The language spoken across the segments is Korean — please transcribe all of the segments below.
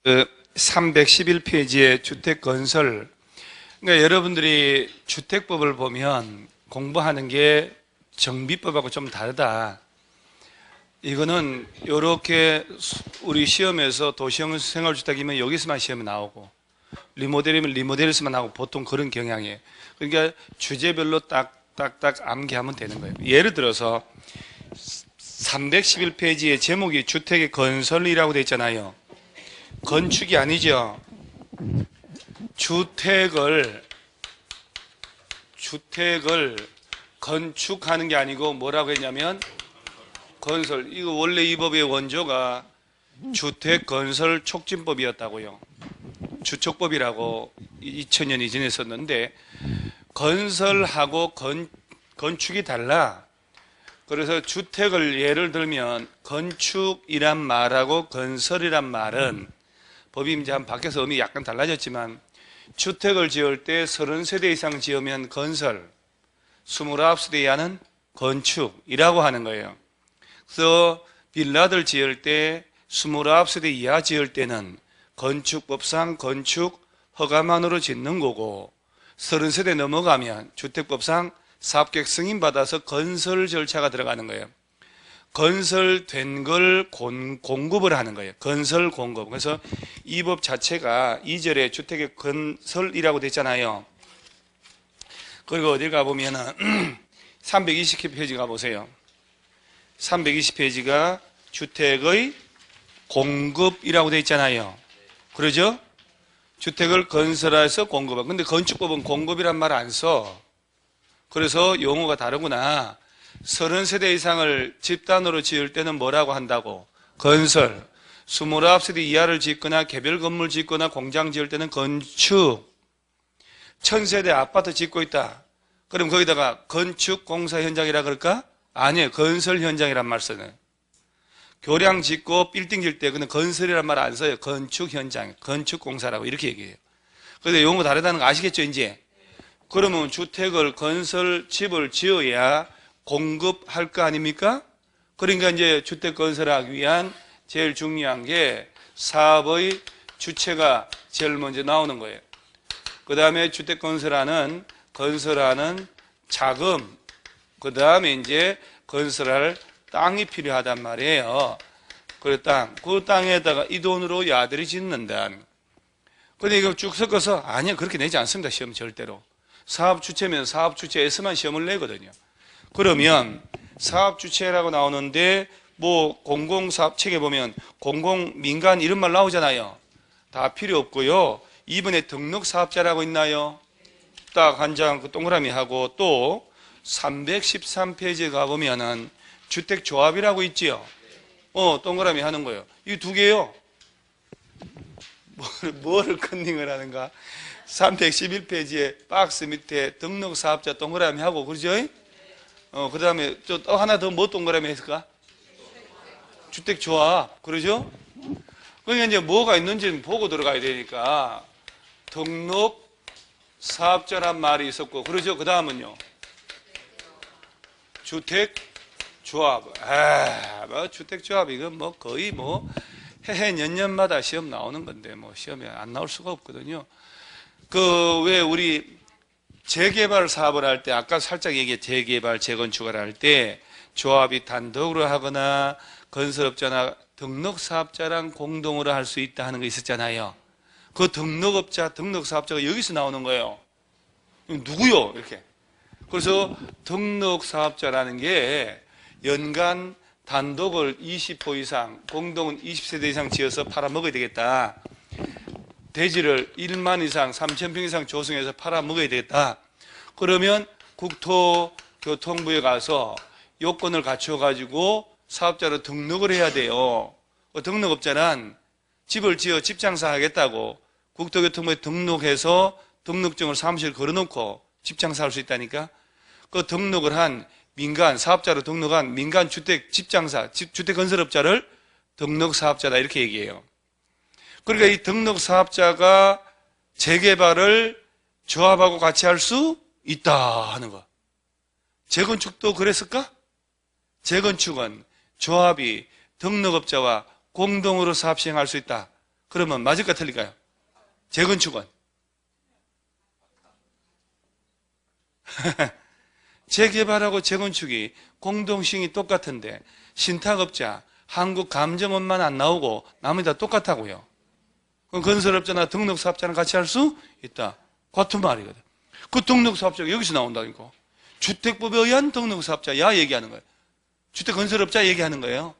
311페이지의 주택건설. 그러니까 여러분들이 주택법을 보면 공부하는 게 정비법하고 좀 다르다. 이거는 이렇게 우리 시험에서 도시형 생활주택이면 여기서만 시험이 나오고, 리모델이면 리모델에서만 나오고, 보통 그런 경향이에요. 그러니까 주제별로 딱딱딱 암기하면 되는 거예요. 예를 들어서 311페이지의 제목이 주택의 건설이라고 되어 있잖아요. 건축이 아니죠. 주택을 건축하는 게 아니고 뭐라고 했냐면 건설. 이거 원래 이 법의 원조가 주택건설촉진법이었다고요. 주촉법이라고 2000년 이전에 썼는데, 건설하고 건축이 달라. 그래서 주택을 예를 들면 건축이란 말하고 건설이란 말은 법이 이제 한 바뀌어서 의미 약간 달라졌지만, 주택을 지을 때 30세대 이상 지으면 건설, 29세대 이하는 건축이라고 하는 거예요. 그래서 빌라들 지을 때 29세대 이하 지을 때는 건축법상 건축 허가만으로 짓는 거고, 30세대 넘어가면 주택법상 사업계획 승인받아서 건설 절차가 들어가는 거예요. 건설된 걸 공급을 하는 거예요. 건설 공급. 그래서 이 법 자체가 2절에 주택의 건설이라고 되어 있잖아요. 그리고 어딜 가보면은 320페이지 가보세요. 320페이지가 주택의 공급이라고 되어 있잖아요. 그러죠? 주택을 건설해서 공급하고. 근데 건축법은 공급이란 말 안 써. 그래서 용어가 다르구나. 30세대 이상을 집단으로 지을 때는 뭐라고 한다고? 건설. 29세대 이하를 짓거나 개별 건물 짓거나 공장 지을 때는 건축. 1000세대 아파트 짓고 있다. 그럼 거기다가 건축 공사 현장이라 그럴까? 아니에요. 건설 현장이란 말 써요. 교량 짓고 빌딩 질 때 그는 건설이란 말 안 써요. 건축 현장, 건축 공사라고 이렇게 얘기해요. 그런데 용어 다르다는 거 아시겠죠, 이제? 그러면 주택을 건설, 집을 지어야 공급할 거 아닙니까? 그러니까 이제 주택 건설하기 위한 제일 중요한 게 사업의 주체가 제일 먼저 나오는 거예요. 그 다음에 주택 건설하는 자금, 그 다음에 이제 건설할 땅이 필요하단 말이에요. 그 땅에다가 이 돈으로 야들이 짓는다. 근데 이거 쭉 섞어서 아니요, 그렇게 내지 않습니다. 시험 절대로. 사업 주체면 사업 주체에서만 시험을 내거든요. 그러면 사업 주체라고 나오는데 뭐 공공사업 책에 보면 공공민간 이런 말 나오잖아요. 다 필요 없고요. 이번에 등록사업자라고 있나요? 딱 한 장 그 동그라미 하고, 또 313페이지에 가보면은 주택조합이라고 있지요. 동그라미 하는 거예요. 이 두 개요. 뭐를 컨닝을 하는가? 311페이지에 박스 밑에 등록사업자 동그라미 하고, 그러죠? 그 다음에 또 하나 더 뭐 동그라미 했을까? 주택조합. 그러죠? 그러니까 이제 뭐가 있는지 보고 들어가야 되니까, 등록사업자란 말이 있었고, 그러죠? 그 다음은요? 주택조합. 뭐 주택조합, 이건 뭐 거의 뭐 해해 년년마다 시험 나오는 건데, 뭐 시험에 안 나올 수가 없거든요. 왜 우리 재개발 사업을 할 때, 아까 살짝 얘기해, 재개발, 재건축을 할 때 조합이 단독으로 하거나 건설업자나 등록사업자랑 공동으로 할 수 있다 하는 거 있었잖아요. 그 등록사업자가 여기서 나오는 거예요. 누구요? 이렇게. 그래서 등록사업자라는 게 연간 단독을 20호 이상, 공동은 20세대 이상 지어서 팔아먹어야 되겠다. 대지를 1만 이상, 3,000평 이상 조성해서 팔아먹어야 되겠다. 그러면 국토교통부에 가서 요건을 갖춰가지고 사업자로 등록을 해야 돼요. 등록업자는 집을 지어 집장사 하겠다고 국토교통부에 등록해서 등록증을 사무실에 걸어놓고 집장사 할 수 있다니까. 그 등록을 한 민간, 사업자로 등록한 민간 주택 집장사, 주택 건설업자를 등록사업자다 이렇게 얘기해요. 그러니까 이 등록사업자가 재개발을 조합하고 같이 할 수 있다 하는 거. 재건축도 그랬을까? 재건축은 조합이 등록업자와 공동으로 사업 시행할 수 있다. 그러면 맞을까 틀릴까요? 재건축은? 재개발하고 재건축이 공동시행이 똑같은데 신탁업자, 한국감정원만 안 나오고 나머지 다 똑같다고요. 그럼 건설업자나 등록사업자는 같이 할 수 있다. 같은 말이거든. 그 등록사업자가 여기서 나온다니까. 주택법에 의한 등록사업자, 야 얘기하는 거예요. 주택건설업자 얘기하는 거예요.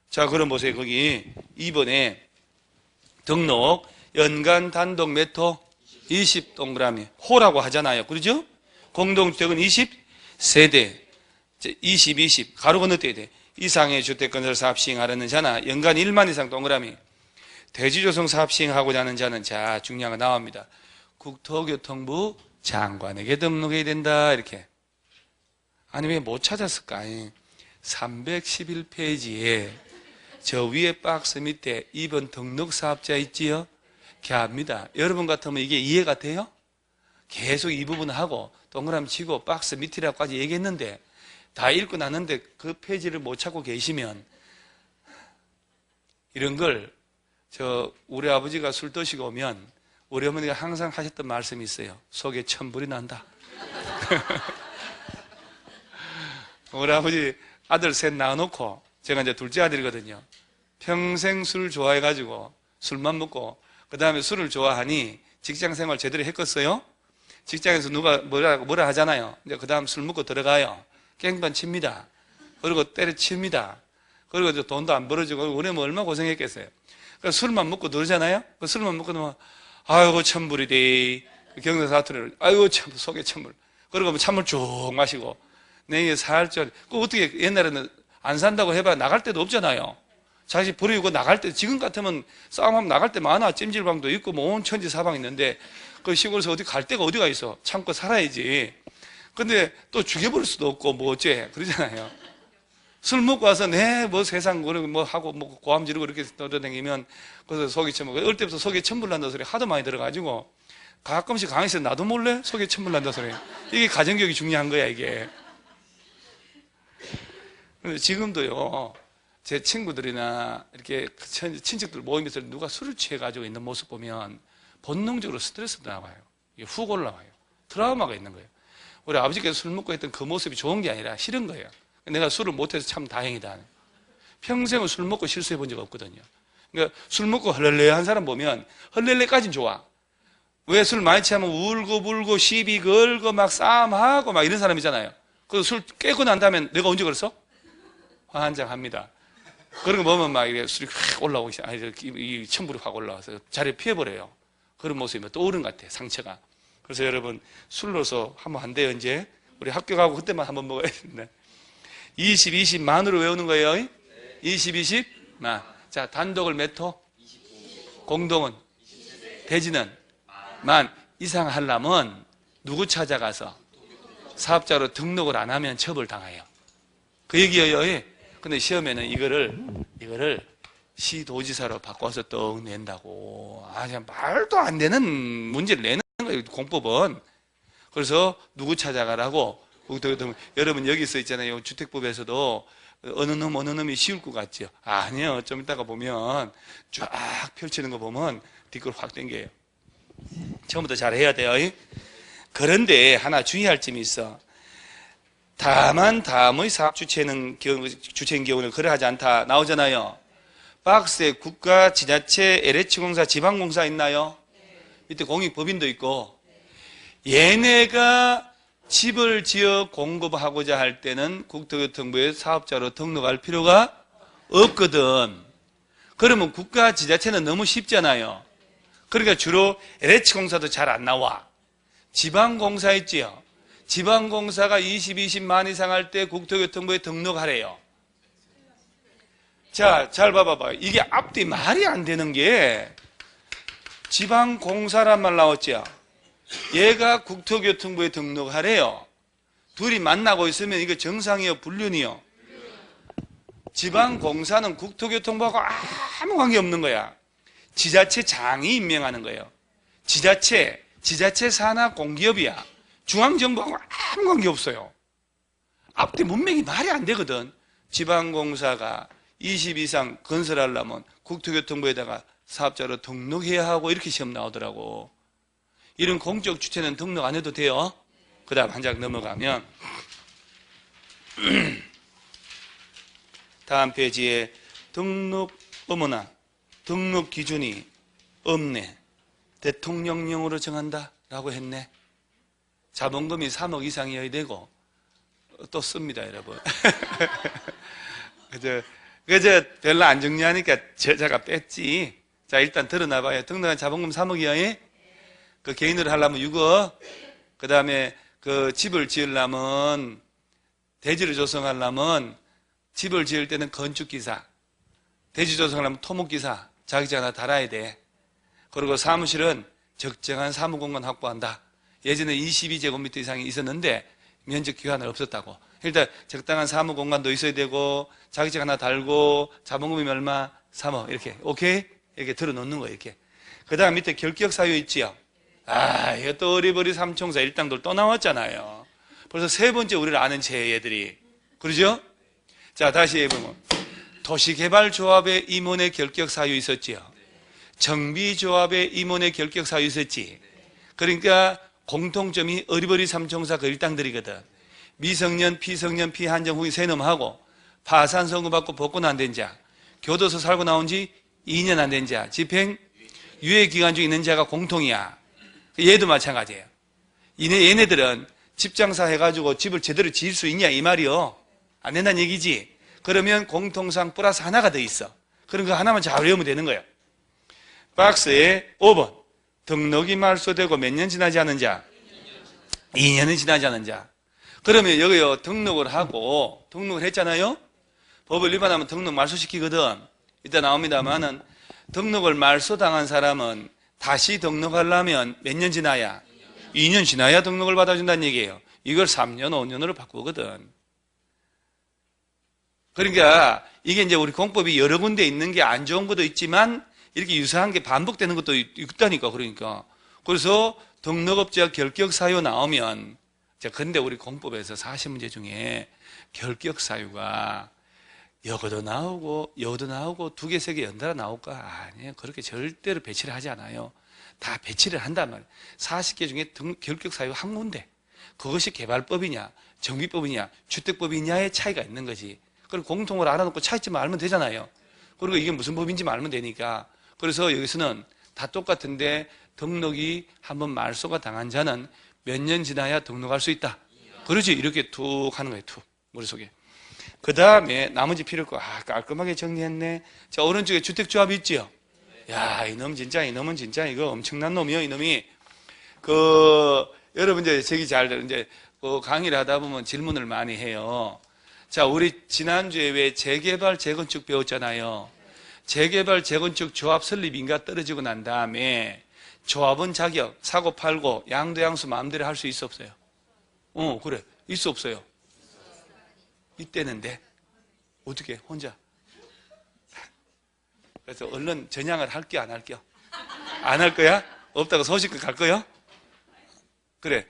자, 그럼 보세요. 거기 2번에 등록 연간 단독 몇 호? 20동그라미. 호라고 하잖아요. 그러죠? 공동주택은 20세대. 20 가로 건너뛰어야 돼. 이상의 주택건설 사업 시행하려는 자나 연간 1만 이상 동그라미. 대지조성 사업 시행하고자 하는 자는 자, 중요한 거 나옵니다. 국토교통부 장관에게 등록해야 된다. 이렇게. 아니, 왜 못 찾았을까? 311페이지에 저 위에 박스 밑에 2번 등록사업자 있지요? 걔합니다. 여러분 같으면 이게 이해가 돼요? 계속 이 부분 하고 동그라미 치고 박스 밑이라고까지 얘기했는데 다 읽고 났는데 그 페이지를 못 찾고 계시면 이런 걸 우리 아버지가 술 드시고 오면 우리 어머니가 항상 하셨던 말씀이 있어요. 속에 천불이 난다. 우리 아버지 아들 셋 낳아놓고 제가 이제 둘째 아들이거든요. 평생 술 좋아해가지고 술만 먹고 그 다음에 술을 좋아하니 직장생활 제대로 했겠어요? 직장에서 누가 뭐라 하잖아요. 이제 그 다음 술 먹고 들어가요. 깽판 칩니다. 그리고 때려칩니다. 그리고 이제 돈도 안 벌어지고 우리 뭐 얼마나 고생했겠어요. 그러니까 술만 먹고 들잖아요. 그 술만 먹고 들면 아이고 천불이디. 경상 사투리를 아이고 참 속에 천불. 그리고 뭐 찬물 쭉 마시고 내게 살짝 그 어떻게 옛날에는 안 산다고 해봐 나갈 데도 없잖아요. 자식 버리고 나갈 때 지금 같으면 싸움하면 나갈 때 많아. 찜질방도 있고 뭐 온 천지 사방 있는데 그 시골에서 어디 갈 데가 어디가 있어. 참고 살아야지. 근데 또 죽여버릴 수도 없고 뭐 어째 그러잖아요. 술 먹고 와서 뭐 세상 뭐 하고 뭐 고함 지르고 이렇게 돌아다니면 그래서 속이 천불. 어릴 때부터 속에 천불 난다 소리 하도 많이 들어가지고 가끔씩 강의에서 나도 몰래 속에 천불 난다 소리. 이게 가정교육이 중요한 거야 이게. 근데 지금도요. 제 친구들이나 이렇게 친척들 모임에서 누가 술을 취해가지고 있는 모습 보면 본능적으로 스트레스도 나와요. 이게 훅 올라와요. 트라우마가 있는 거예요. 우리 아버지께서 술 먹고 했던 그 모습이 좋은 게 아니라 싫은 거예요. 내가 술을 못해서 참 다행이다. 평생을 술 먹고 실수해 본 적 없거든요. 그러니까 술 먹고 헐렐레한 사람 보면 헐렐레까지는 좋아. 왜 술 많이 취하면 울고 불고 시비 걸고 막 싸움하고 막 이런 사람이잖아요. 그래서 술 깨고 난 다음에 내가 언제 그랬어? 화한장합니다. 그런 거 보면 막 이렇게 술이 확 올라오기 시작, 이 천불이 확 올라와서 자리에 피해버려요. 그런 모습이 떠오른 것 같아요, 상처가. 그래서 여러분, 술로서 한번 안 돼요, 이제. 우리 학교 가고 그때만 한번 먹어야 된다. 20 만으로 외우는 거예요. 20 만. 자, 단독을 몇 호? 공동은? 대지는? 만. 이상 하려면 누구 찾아가서 사업자로 등록을 안 하면 처벌당해요. 그 얘기예요. 근데 시험에는 이거를 시도지사로 바꿔서 떡 낸다고. 그냥 말도 안 되는 문제를 내는 거예요, 공법은. 그래서 누구 찾아가라고. 여러분 여기 써 있잖아요. 주택법에서도 어느 놈이 쉬울 것 같죠? 아니요. 좀 이따가 보면 쫙 펼치는 거 보면 뒷걸 확 당겨요. 처음부터 잘 해야 돼요. 그런데 하나 주의할 점이 있어. 다만 다음의 사업 주체인 경우는 그러하지 않다 나오잖아요. 박스에 국가, 지자체, LH공사, 지방공사 있나요? 밑에 공익법인도 있고. 얘네가 집을 지어 공급하고자 할 때는 국토교통부에 사업자로 등록할 필요가 없거든. 그러면 국가, 지자체는 너무 쉽잖아요. 그러니까 주로 LH공사도 잘 안 나와. 지방공사 있지요. 지방공사가 20만 이상 할 때 국토교통부에 등록하래요. 자, 잘 봐봐봐. 이게 앞뒤 말이 안 되는 게 지방공사란 말 나왔죠. 얘가 국토교통부에 등록하래요. 둘이 만나고 있으면 이거 정상이요, 불륜이요? 지방공사는 국토교통부하고 아무 관계 없는 거야. 지자체장이 임명하는 거예요. 지자체 산하 공기업이야. 중앙정부하고 아무 관계 없어요. 앞뒤 문맥이 말이 안 되거든. 지방공사가 20 이상 건설하려면 국토교통부에다가 사업자로 등록해야 하고 이렇게 시험 나오더라고. 이런 공적 주체는 등록 안 해도 돼요. 그 다음 한 장 넘어가면 다음 페이지에 등록, 어머나 등록 기준이 없네. 대통령령으로 정한다 라고 했네. 자본금이 3억 이상이어야 되고 또 씁니다 여러분. 그저 별로 안 정리하니까 제가 뺐지. 자 일단 드러나봐요. 등록한 자본금 3억이야. 그 개인으로 하려면 6억. 그 다음에 그 집을 지으려면, 대지를 조성하려면 집을 지을 때는 건축기사, 대지 조성하려면 토목기사 자격증 하나 달아야 돼. 그리고 사무실은 적정한 사무공간 확보한다. 예전에 22제곱미터 이상이 있었는데 면적 기한은 없었다고. 일단 적당한 사무공간도 있어야 되고 자격증 하나 달고 자본금이 얼마? 3억. 이렇게 오케이? 이렇게 들어놓는 거예요. 이렇게. 그 다음 밑에 결격사유 있지요. 이것도 어리버리 삼총사 일당들 또 나왔잖아요. 벌써 세 번째 우리를 아는 제 얘들이. 그러죠? 자, 다시 해보면. 도시개발조합의 임원의 결격사유 있었지요. 정비조합의 임원의 결격사유 있었지. 그러니까 공통점이 어리버리 삼총사 그 일당들이거든. 미성년, 피성년, 피한정 후기 세놈하고 파산 선고받고 복권 안 된 자, 교도소 살고 나온 지 2년 안 된 자, 집행 유예기간 중에 있는 자가 공통이야. 얘도 마찬가지예요. 얘네들은 집장사 해가지고 집을 제대로 지을 수 있냐 이 말이요. 안 된다는 얘기지. 그러면 공통상 플러스 하나가 더 있어. 그럼 그 하나만 잘 외우면 되는 거예요. 박스에 5번 등록이 말소되고 몇 년 지나지 않은 자, 2년은 지나지 않은 자. 그러면 여기요 등록을 하고 등록을 했잖아요. 법을 위반하면 등록 말소시키거든. 이따 나옵니다만은 등록을 말소당한 사람은 다시 등록하려면 몇 년 지나야? 2년 지나야 등록을 받아준다는 얘기예요. 이걸 3년, 5년으로 바꾸거든. 그러니까 이게 이제 우리 공법이 여러 군데 있는 게 안 좋은 것도 있지만 이렇게 유사한 게 반복되는 것도 있다니까. 그러니까. 그래서 등록업자 결격사유 나오면, 근데 우리 공법에서 40문제 중에 결격사유가 여거도 나오고 여거도 나오고 두 개, 세 개 연달아 나올까? 아니에요. 그렇게 절대로 배치를 하지 않아요. 다 배치를 한단 말이에요. 40개 중에 결격사유 한 군데. 그것이 개발법이냐, 정비법이냐, 주택법이냐의 차이가 있는 거지. 그걸 공통으로 알아놓고 차이점을 알면 되잖아요. 그리고 이게 무슨 법인지 알면 되니까. 그래서 여기서는 다 똑같은데 등록이 한번 말소가 당한 자는 몇 년 지나야 등록할 수 있다. 그러지. 이렇게 툭 하는 거예요. 툭. 머릿속에. 그 다음에 나머지 필요 없고, 깔끔하게 정리했네. 자, 오른쪽에 주택조합 있지요? 야, 이놈은 진짜 이거 엄청난 놈이요, 이놈이. 여러분 이제 저기 이제 강의를 하다 보면 질문을 많이 해요. 자, 우리 지난주에 왜 재개발, 재건축 배웠잖아요. 재개발, 재건축 조합 설립인가 떨어지고 난 다음에 조합원 자격, 사고 팔고 양도 양수 마음대로 할 수 있어 없어요? 그래. 있어 없어요? 이때는데 어떻게 혼자? 그래서 얼른 전향을 할게 안 할게요? 안 할 거야? 없다고 소식껏 갈 거야? 그래.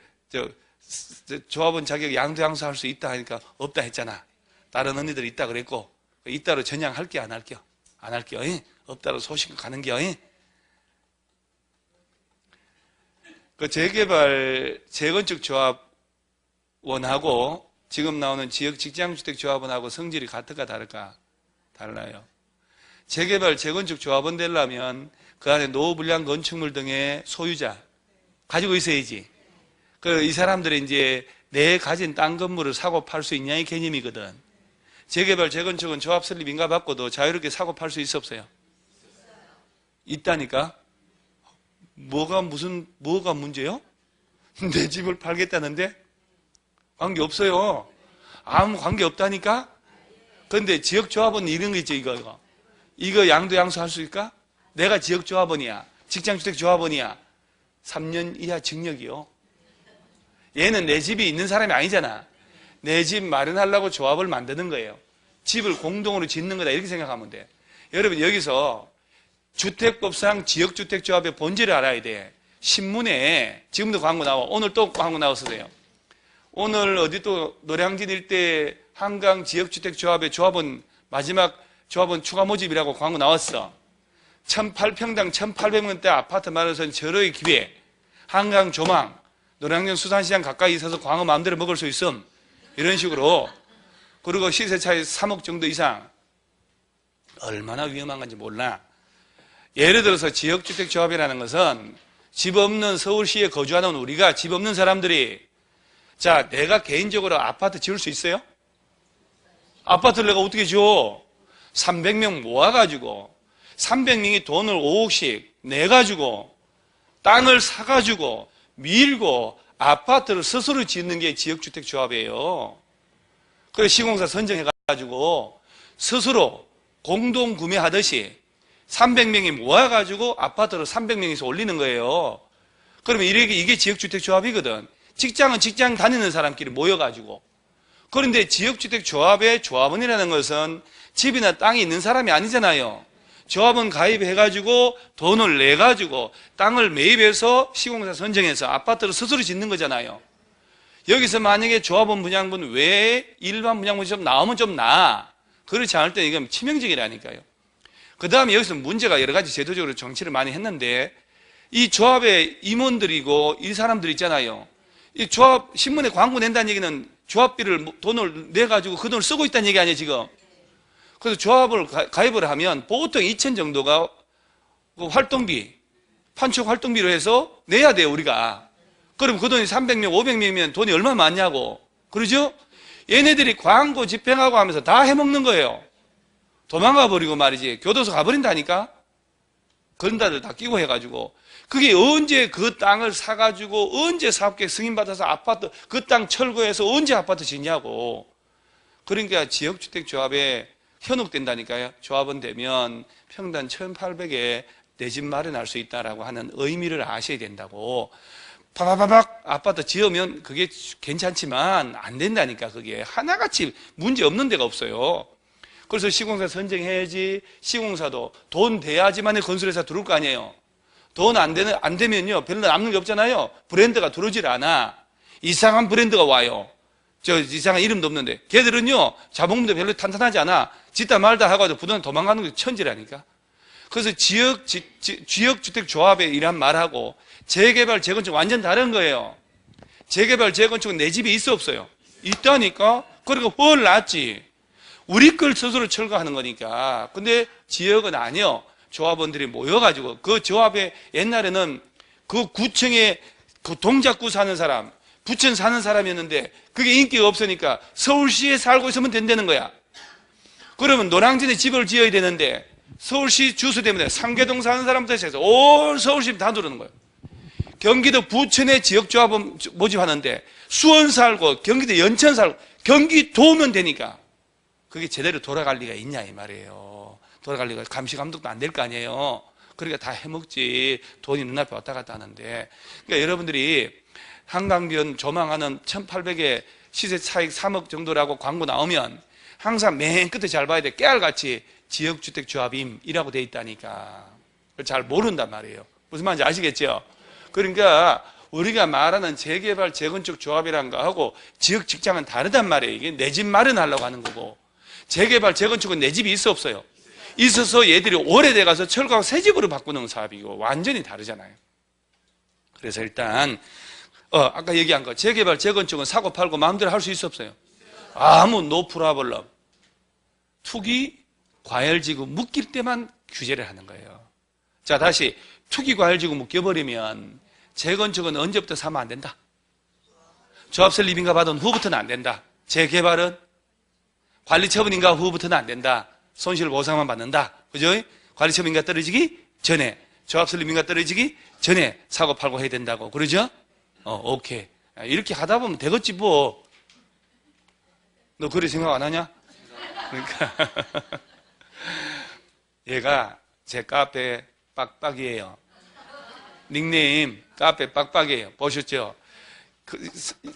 조합원 자격 양도 양수 할 수 있다 하니까 없다 했잖아. 다른 언니들 있다 그랬고 이따로 전향할게 안 할게요? 안 할게요. 없다로 소식껏 가는 게요. 그 재개발 재건축 조합원하고 지금 나오는 지역 직장주택조합원하고 성질이 같을까 다를까? 달라요. 재개발 재건축 조합원 되려면 그 안에 노후불량 건축물 등의 소유자 가지고 있어야지. 이 사람들이 이제 내 가진 땅 건물을 사고 팔 수 있냐의 개념이거든. 재개발 재건축은 조합 설립 인가 받고도 자유롭게 사고 팔 수 있어 없어요? 있다니까. 뭐가 문제요? 내 집을 팔겠다는데? 관계 없어요. 아무 관계 없다니까? 그런데 지역조합원 이런 거 있죠, 이거 양도 양수 할 수 있을까? 내가 지역조합원이야. 직장주택조합원이야. 3년 이하 징역이요. 얘는 내 집이 있는 사람이 아니잖아. 내 집 마련하려고 조합을 만드는 거예요. 집을 공동으로 짓는 거다. 이렇게 생각하면 돼. 여러분, 여기서 주택법상 지역주택조합의 본질을 알아야 돼. 신문에 지금도 광고 나와. 오늘 또 광고 나왔어요. 오늘 어디 또 노량진 일대 한강 지역주택조합의 조합원 마지막 조합원 추가 모집이라고 광고 나왔어. 18평당 1800원대 아파트 마련해서 절호의 기회, 한강 조망, 노량진 수산시장 가까이 있어서 광어 마음대로 먹을 수 있음. 이런 식으로. 그리고 시세 차이 3억 정도 이상. 얼마나 위험한 건지 몰라. 예를 들어서 지역주택조합이라는 것은 집 없는 서울시에 거주하는 우리가 집 없는 사람들이, 자, 내가 개인적으로 아파트 지을 수 있어요? 아파트를 내가 어떻게 지어? 300명 모아가지고 300명이 돈을 5억씩 내가지고 땅을 사가지고 밀고 아파트를 스스로 짓는 게 지역주택조합이에요. 그래서 시공사 선정해가지고 스스로 공동 구매하듯이 300명이 모아가지고 아파트를 300명에서 올리는 거예요. 그러면 이게 지역주택조합이거든. 직장은 직장 다니는 사람끼리 모여가지고. 그런데 지역주택조합의 조합원이라는 것은 집이나 땅이 있는 사람이 아니잖아요. 조합원 가입해가지고 돈을 내가지고 땅을 매입해서 시공사 선정해서 아파트를 스스로 짓는 거잖아요. 여기서 만약에 조합원 분양분 외에 일반 분양분이 좀 나오면 좀 나아. 그렇지 않을 때 이건 치명적이라니까요. 그 다음에 여기서 문제가 여러 가지 제도적으로 정치를 많이 했는데, 이 조합의 임원들이고 이 사람들 있잖아요. 이 조합 신문에 광고 낸다는 얘기는 조합비를 돈을 내가지고 그 돈을 쓰고 있다는 얘기 아니에요 지금. 그래서 조합을 가입을 하면 보통 2천 정도가 활동비, 판촉 활동비로 해서 내야 돼요 우리가. 그럼 그 돈이 300명 500명이면 돈이 얼마나 많냐고. 그러죠? 얘네들이 광고 집행하고 하면서 다 해먹는 거예요. 도망가 버리고 말이지. 교도소 가버린다니까. 건달들 다 끼고 해가지고. 그게 언제 그 땅을 사가지고 언제 사업계획 승인받아서 아파트 그 땅 철거해서 언제 아파트 짓냐고. 그러니까 지역주택조합에 현혹된다니까요. 조합원 되면 평당 1,800에 내 집 마련할 수 있다라고 하는 의미를 아셔야 된다고. 파바바박 아파트 지으면 그게 괜찮지만 안 된다니까. 그게 하나같이 문제 없는 데가 없어요. 그래서 시공사 선정해야지. 시공사도 돈 돼야지만 건설회사 들어올 거 아니에요. 돈 안 되면요 별로 남는 게 없잖아요. 브랜드가 들어오질 않아. 이상한 브랜드가 와요. 저 이상한 이름도 없는데 걔들은요 자본금도 별로 탄탄하지 않아. 짓다 말다 하고 부동산 도망가는 게 천지라니까. 그래서 지역주택조합에 이란 말하고 재개발 재건축 완전 다른 거예요. 재개발 재건축은 내 집에 있어 없어요? 있다니까. 그러니까 훨 낫지. 우리 걸 스스로 철거하는 거니까. 근데 지역은 아니요. 조합원들이 모여가지고 그 조합에 옛날에는 그 구청에 그 동작구 사는 사람, 부천 사는 사람이었는데 그게 인기가 없으니까 서울시에 살고 있으면 된다는 거야. 그러면 노량진에 집을 지어야 되는데 서울시 주소 때문에 상계동 사는 사람부터 해서 온 서울시 다 들어오는 거예요. 경기도 부천에 지역조합원 모집하는데 수원 살고 경기도 연천 살고 경기도면 되니까 그게 제대로 돌아갈 리가 있냐 이 말이에요. 돌아갈 리가 감시 감독도 안 될 거 아니에요. 그러니까 다 해먹지. 돈이 눈앞에 왔다 갔다 하는데. 그러니까 여러분들이 한강변 조망하는 1,800에 시세 차익 3억 정도라고 광고 나오면 항상 맨 끝에 잘 봐야 돼. 깨알같이 지역주택조합임이라고 돼 있다니까. 잘 모른단 말이에요. 무슨 말인지 아시겠죠? 그러니까 우리가 말하는 재개발 재건축 조합이란 거하고 지역 직장은 다르단 말이에요. 이게 내 집 마련하려고 하는 거고, 재개발 재건축은 내 집이 있어 없어요? 있어서 얘들이 오래돼 가서 철거하고 새 집으로 바꾸는 사업이고 완전히 다르잖아요. 그래서 일단 아까 얘기한 거 재개발 재건축은 사고 팔고 마음대로 할 수 있어 없어요? 아무 노 프라블럼. 투기 과열지구 묶일 때만 규제를 하는 거예요. 자, 다시 투기 과열지구 묶여버리면 재건축은 언제부터 사면 안 된다? 조합설 입인가 받은 후부터는 안 된다. 재개발은 관리처분인가 후부터는 안 된다. 손실 보상만 받는다. 그죠? 관리처분인가 떨어지기 전에, 조합설 입인가 떨어지기 전에 사고 팔고 해야 된다고. 그러죠? 오케이. 이렇게 하다 보면 되겠지 뭐. 너 그리 생각 안 하냐? 그러니까 얘가 제 카페 빡빡이에요. 닉네임 카페 빡빡이에요. 보셨죠?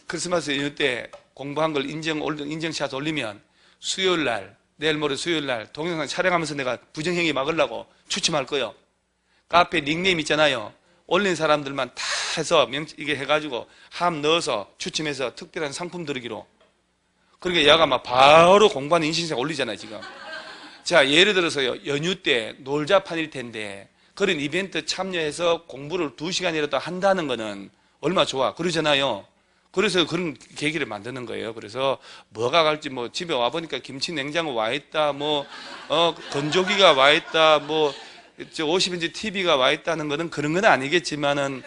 크리스마스 연휴 때 공부한 걸 인증샷 올리면 수요일 날, 내일 모레 수요일 날 동영상 촬영하면서 내가 부정행위 막으려고 추첨할 거예요. 카페 닉네임 있잖아요. 올린 사람들만 다 해서 이게 해가지고 함 넣어서 추첨해서 특별한 상품 드리기로. 그러니까 얘가 막 바로 공부하는 인증샷 올리잖아요 지금. 자, 예를 들어서요, 연휴 때 놀자판일 텐데 그런 이벤트 참여해서 공부를 2시간이라도 한다는 거는 얼마 좋아. 그러잖아요. 그래서 그런 계기를 만드는 거예요. 그래서 뭐가 갈지 뭐 집에 와보니까 김치 냉장고 와 있다, 건조기가 와 있다, 50인치 TV가 와 있다는 거는 그런 건 아니겠지만은,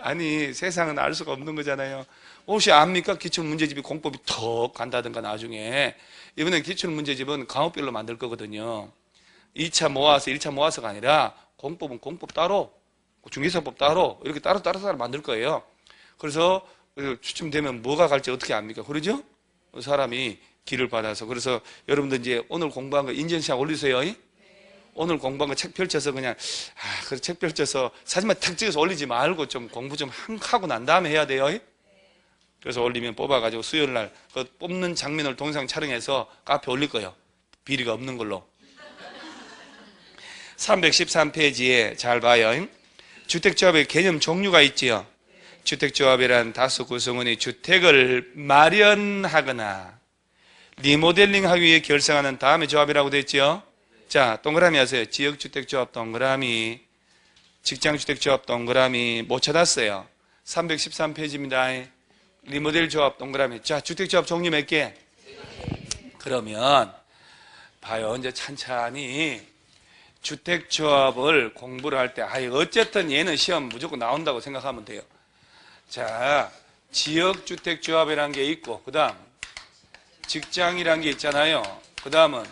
아니, 세상은 알 수가 없는 거잖아요. 혹시 압니까? 기출문제집이 공법이 턱 간다든가 나중에. 이번엔 기출문제집은 과목별로 만들 거거든요. 2차 모아서 1차 모아서가 아니라 공법은 공법 따로, 중개사법 따로 이렇게 따로 만들 거예요. 그래서 추첨되면 뭐가 갈지 어떻게 압니까? 그러죠? 사람이 길을 받아서. 그래서 여러분들 이제 오늘 공부한 거 인증샷 올리세요. 오늘 공부한 거 책 펼쳐서 그냥 그 책 펼쳐서 사진만 탁 찍어서 올리지 말고 좀 공부 좀 하고 난 다음에 해야 돼요. 그래서 올리면 뽑아가지고 수요일 날 그 뽑는 장면을 동영상 촬영해서 카페에 올릴 거예요. 비리가 없는 걸로. 313페이지에 잘 봐요. 주택조합의 개념 종류가 있지요. 주택조합이란 다수 구성원이 주택을 마련하거나 리모델링하기 위해 결성하는 다음에 조합이라고 되어 있죠. 자, 동그라미 하세요. 지역주택조합 동그라미, 직장주택조합 동그라미. 못 찾았어요. 313페이지입니다. 리모델 조합 동그라미. 자, 주택조합 종류 몇 개? 그러면 봐요. 이제 찬찬히 주택조합을 공부를 할 때 어쨌든 얘는 시험 무조건 나온다고 생각하면 돼요. 자, 지역주택조합이라는 게 있고 그 다음 직장이라는 게 있잖아요. 그 다음은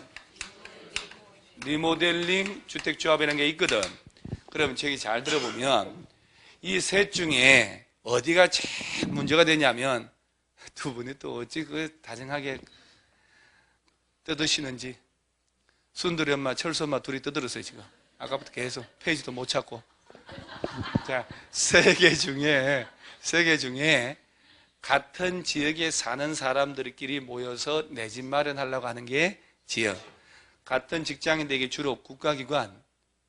리모델링 주택조합이라는 게 있거든. 그러면 저기 잘 들어보면 이 셋 중에 어디가 제일 문제가 되냐면 두 분이 또 어찌 그 다정하게 뜯으시는지. 순돌이 엄마, 철수 엄마 둘이 떠들었어요, 지금. 아까부터 계속 페이지도 못 찾고. 자, 세 개 중에 같은 지역에 사는 사람들끼리 모여서 내 집 마련하려고 하는 게 지역. 같은 직장인데 이게 주로 국가기관,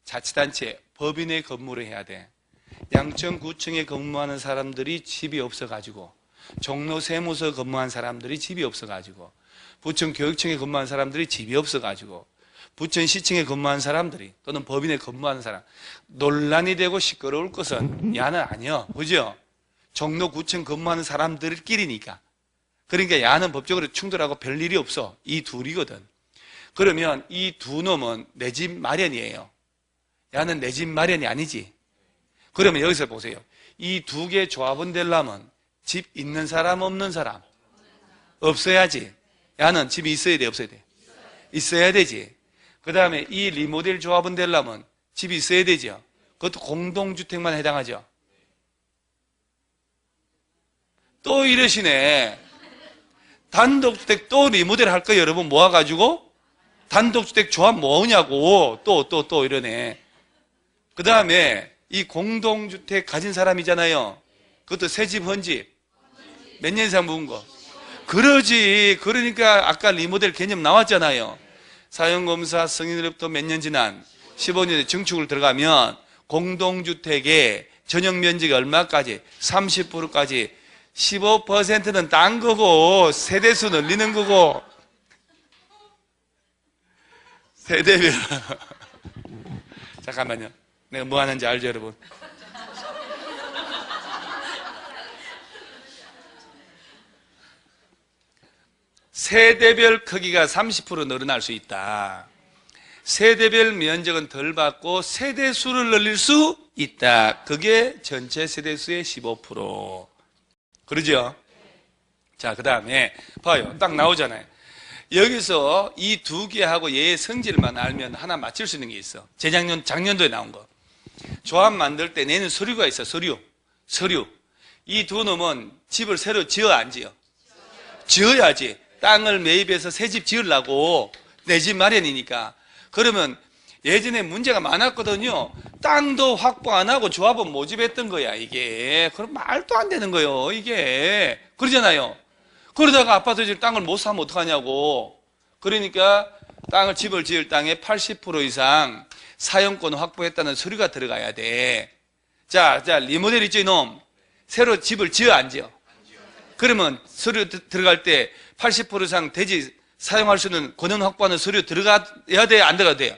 자치단체, 법인의 근무를 해야 돼. 양천 구청에 근무하는 사람들이 집이 없어가지고, 종로 세무서 근무한 사람들이 집이 없어가지고, 부천 교육청에 근무한 사람들이 집이 없어가지고, 부천시청에 근무한 사람들이 또는 법인에 근무하는 사람 논란이 되고 시끄러울 것은 야는 아니요. 그죠? 종로구청 근무하는 사람들끼리니까. 그러니까 야는 법적으로 충돌하고 별일이 없어. 이 둘이거든. 그러면 이 두 놈은 내 집 마련이에요. 야는 내 집 마련이 아니지. 그러면 여기서 보세요. 이 두 개 조합은 되려면 집 있는 사람 없는 사람 없어야지. 야는 집이 있어야 돼 없어야 돼? 있어야 되지. 그 다음에 이 리모델 조합은 되려면 집이 있어야 되죠. 그것도 공동주택만 해당하죠. 또 이러시네. 단독주택 또 리모델 할 거 여러분 모아가지고 단독주택 조합 뭐냐고 또 이러네. 그 다음에 이 공동주택 가진 사람이잖아요. 그것도 새집 헌집 몇 년 이상 묵은 거. 그러지. 그러니까 아까 리모델 개념 나왔잖아요. 사용검사 승인으로부터 몇 년 지난 15년에 증축을 들어가면 공동주택의 전용면적이 얼마까지? 30%까지 15%는 딴 거고 세대수 늘리는 거고 세대별 잠깐만요. 내가 뭐 하는지 알죠 여러분? 세대별 크기가 30% 늘어날 수 있다. 세대별 면적은 덜 받고 세대수를 늘릴 수 있다. 그게 전체 세대수의 15%. 그러죠? 자, 그 다음에 봐요. 딱 나오잖아요. 여기서 이 두 개하고 얘의 성질만 알면 하나 맞출 수 있는 게 있어. 작년도에 나온 거. 조합 만들 때 내는 서류가 있어. 서류. 이 두 놈은 집을 새로 지어 안 지어? 지어야지. 땅을 매입해서 새 집 지으려고 내 집 마련이니까. 그러면 예전에 문제가 많았거든요. 땅도 확보 안 하고 조합은 모집했던 거야 이게. 그럼 말도 안 되는 거예요 이게. 그러잖아요. 그러다가 아파트 집 땅을 못 사면 어떡하냐고. 그러니까 집을 지을 땅의 80% 이상 사용권 확보했다는 서류가 들어가야 돼. 자 리모델 있죠 이놈. 새로 집을 지어 안 지어? 그러면 서류 들어갈 때 80% 이상 대지 사용할 수 있는 권한 확보하는 서류 들어가야 돼요? 안 들어가야 돼요?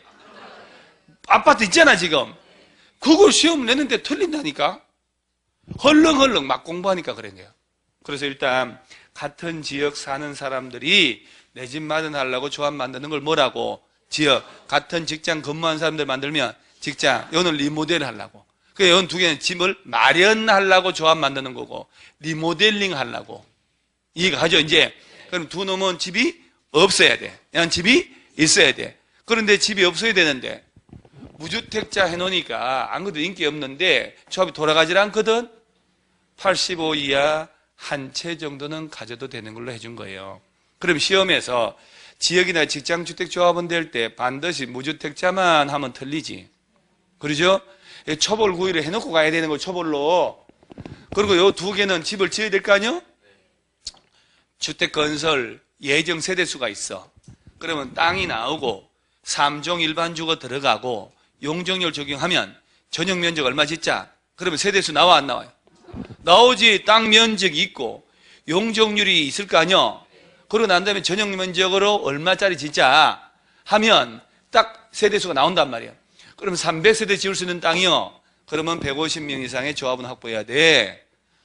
아파트 있잖아 지금. 그걸 시험 내는데 틀린다니까. 헐렁헐렁 막 공부하니까 그런 거예요. 그래서 일단 같은 지역 사는 사람들이 내 집 마련하려고 조합 만드는 걸 뭐라고? 지역. 같은 직장 근무한 사람들 만들면 직장. 이거는 리모델 하려고. 그래서 이건 두 개는 집을 마련하려고 조합 만드는 거고 리모델링 하려고. 이해가죠 이제? 그럼 두 놈은 집이 없어야 돼. 그냥 집이 있어야 돼. 그런데 집이 없어야 되는데 무주택자 해놓으니까 안 그래도 인기 없는데 조합이 돌아가질 않거든. 85 이하 한 채 정도는 가져도 되는 걸로 해준 거예요. 그럼 시험에서 지역이나 직장주택조합원 될 때 반드시 무주택자만 하면 틀리지. 그러죠? 초벌 구의를 해놓고 가야 되는 거 초벌로. 그리고 요 두 개는 집을 지어야 될 거 아니요? 주택건설 예정 세대수가 있어. 그러면 땅이 나오고 3종 일반주거 들어가고 용적률 적용하면 전용 면적 얼마 짓자? 그러면 세대수 나와 안 나와요? 나오지. 땅 면적이 있고 용적률이 있을 거 아니요? 그러고 난 다음에 전용 면적으로 얼마짜리 짓자 하면 딱 세대수가 나온단 말이에요. 그러면 300세대 지을 수 있는 땅이요. 그러면 150명 이상의 조합은 확보해야 돼.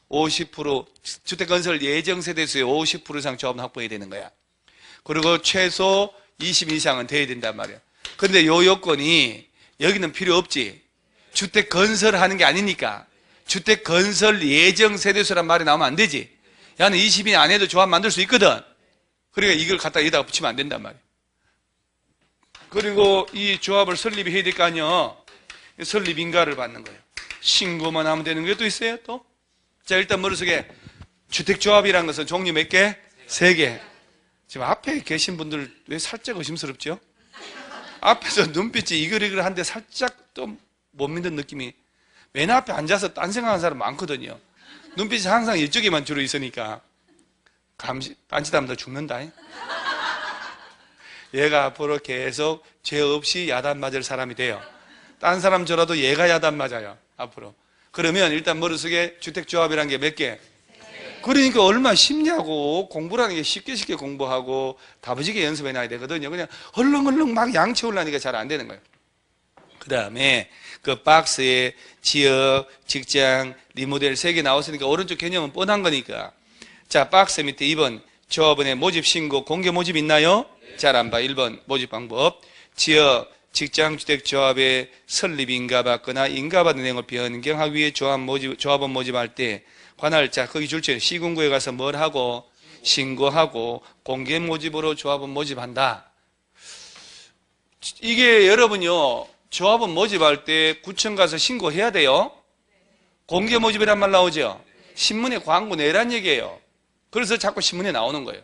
50% 주택건설 예정 세대수의 50% 이상 조합은 확보해야 되는 거야. 그리고 최소 20 이상은 돼야 된단 말이야. 근데 요 요건이 여기는 필요 없지. 주택 건설하는 게 아니니까. 주택 건설 예정 세대수란 말이 나오면 안 되지. 야는 20인 안에도 조합 만들 수 있거든. 그러니까 이걸 갖다 여기다가 붙이면 안 된단 말이야. 그리고 이 조합을 설립해야 될 거 아니야. 설립인가를 받는 거예요. 신고만 하면 되는 게 또 있어요 또? 자, 일단 머릿속에 주택조합이라는 것은 종류 몇 개? 3개. 지금 앞에 계신 분들 왜 살짝 의심스럽죠? 앞에서 눈빛이 이글이글한데 살짝 또 못 믿는 느낌이. 맨 앞에 앉아서 딴 생각하는 사람 많거든요. 눈빛이 항상 이쪽에만 주로 있으니까 딴짓하면 더 죽는다. 얘가 앞으로 계속 죄 없이 야단 맞을 사람이 돼요. 딴 사람 줘라도 얘가 야단 맞아요 앞으로. 그러면 일단 머릿속에 주택조합이라는 게 몇 개? 그러니까 얼마나 쉽냐고. 공부라는 게 쉽게 공부하고 다부지게 연습해놔야 되거든요. 그냥 헐렁헐렁 막 양 채우려니까 잘 안 되는 거예요. 그 다음에 그 박스에 지역, 직장, 리모델 3개 나왔으니까 오른쪽 개념은 뻔한 거니까. 자, 박스 밑에 2번 조합원의 모집 신고 공개 모집 있나요? 잘 안 봐. 1번 모집 방법. 지역, 직장주택조합의 설립 인가받거나 인가받은 내용을 변경하기 위해 조합원 모집할 때 관할, 자, 거기 줄지어요. 시군구에 가서 뭘 하고? 신고하고 공개 모집으로 조합원 모집한다. 이게 여러분요, 조합원 모집할 때 구청 가서 신고해야 돼요. 공개 모집이란 말 나오죠. 신문에 광고 내란 얘기예요. 그래서 자꾸 신문에 나오는 거예요.